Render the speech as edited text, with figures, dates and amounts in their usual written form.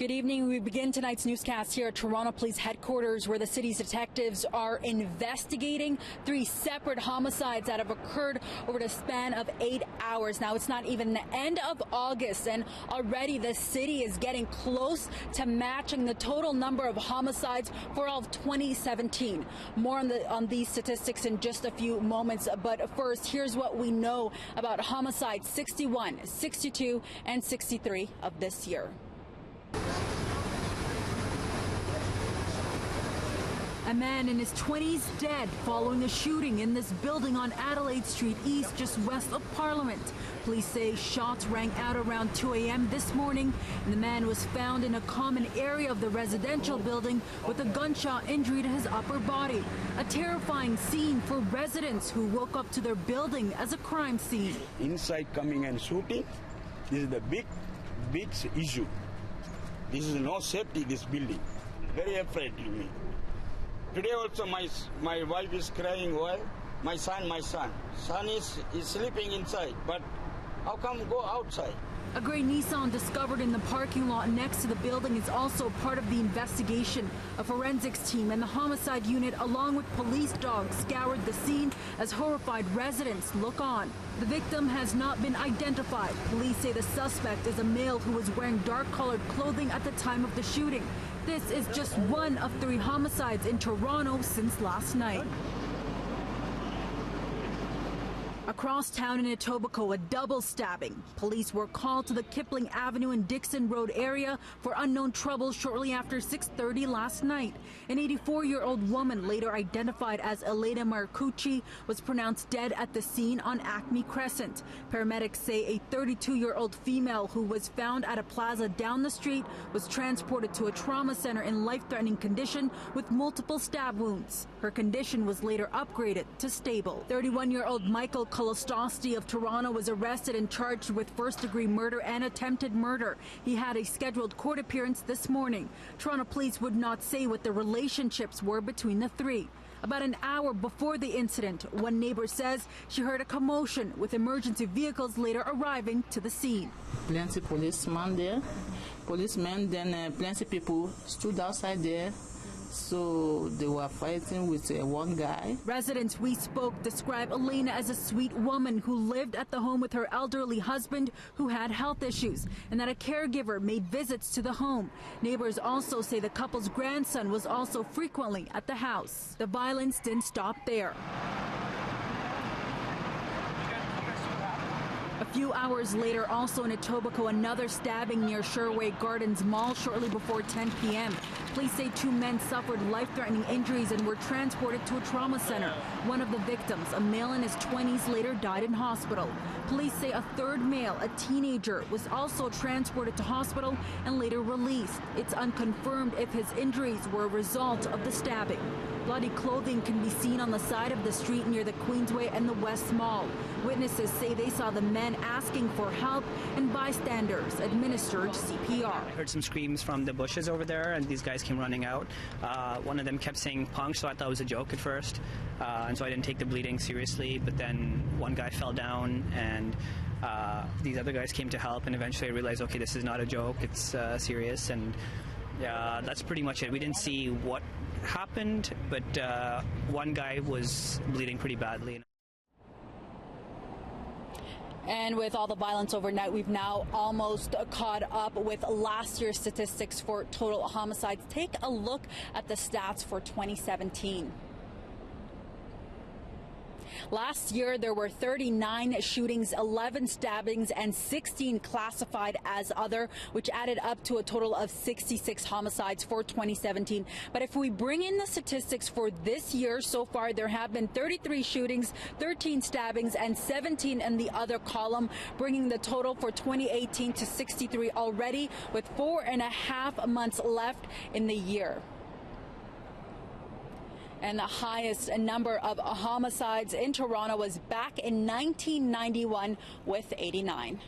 Good evening. We begin tonight's newscast here at Toronto Police Headquarters, where the city's detectives are investigating 3 separate homicides that have occurred over the span of 8 hours. Now, it's not even the end of August, and already the city is getting close to matching the total number of homicides for all of 2017. More on these statistics in just a few moments, but first, here's what we know about homicides 61, 62, and 63 of this year. A man in his 20s dead following a shooting in this building on Adelaide Street East, just west of Parliament. Police say shots rang out around 2 a.m. this morning, and the man was found in a common area of the residential building with a gunshot injury to his upper body. A terrifying scene for residents who woke up to their building as a crime scene. Inside coming and shooting, this is the big issue. This is no safety, this building. Very afraid to me. Today also my wife is crying. Why? My son is sleeping inside, but how come go outside? A grey Nissan discovered in the parking lot next to the building is also part of the investigation. A forensics team and the homicide unit, along with police dogs, scoured the scene as horrified residents look on. The victim has not been identified. Police say the suspect is a male who was wearing dark-colored clothing at the time of the shooting. This is just one of 3 homicides in Toronto since last night. Across town in Etobicoke, a double stabbing. Police were called to the Kipling Avenue and Dixon Road area for unknown trouble shortly after 6:30 last night. An 84-year-old woman, later identified as Elena Marcucci, was pronounced dead at the scene on Acme Crescent. Paramedics say a 32-year-old female who was found at a plaza down the street was transported to a trauma center in life-threatening condition with multiple stab wounds. Her condition was later upgraded to stable. 31-year-old Michael Kolostosti of Toronto was arrested and charged with first-degree murder and attempted murder. He had a scheduled court appearance this morning. Toronto police would not say what the relationships were between the 3. About an hour before the incident, one neighbor says she heard a commotion, with emergency vehicles later arriving to the scene. Plenty policemen there, then plenty people stood outside there. So they were fighting with one guy. Residents we spoke describe Elena as a sweet woman who lived at the home with her elderly husband who had health issues, and that a caregiver made visits to the home. Neighbors also say the couple's grandson was also frequently at the house. The violence didn't stop there. A few hours later, also in Etobicoke, another stabbing near Sherway Gardens Mall shortly before 10 p.m. Police say 2 men suffered life-threatening injuries and were transported to a trauma center. One of the victims, a male in his 20s, later died in hospital. Police say a 3rd male, a teenager, was also transported to hospital and later released. It's unconfirmed if his injuries were a result of the stabbing. Bloody clothing can be seen on the side of the street near the Queensway and the West Mall. Witnesses say they saw the men asking for help, and bystanders administered CPR. I heard some screams from the bushes over there, and these guys came running out. One of them kept saying punk, so I thought it was a joke at first, and so I didn't take the bleeding seriously. But then one guy fell down, and these other guys came to help, and eventually I realized, okay, this is not a joke, it's serious, and yeah, that's pretty much it. We didn't see what happened, but one guy was bleeding pretty badly. And with all the violence overnight, we've now almost caught up with last year's statistics for total homicides. Take a look at the stats for 2017. Last year, there were 39 shootings, 11 stabbings, and 16 classified as other, which added up to a total of 66 homicides for 2017. But if we bring in the statistics for this year so far, there have been 33 shootings, 13 stabbings, and 17 in the other column, bringing the total for 2018 to 63 already, with 4.5 months left in the year. And the highest number of homicides in Toronto was back in 1991 with 89.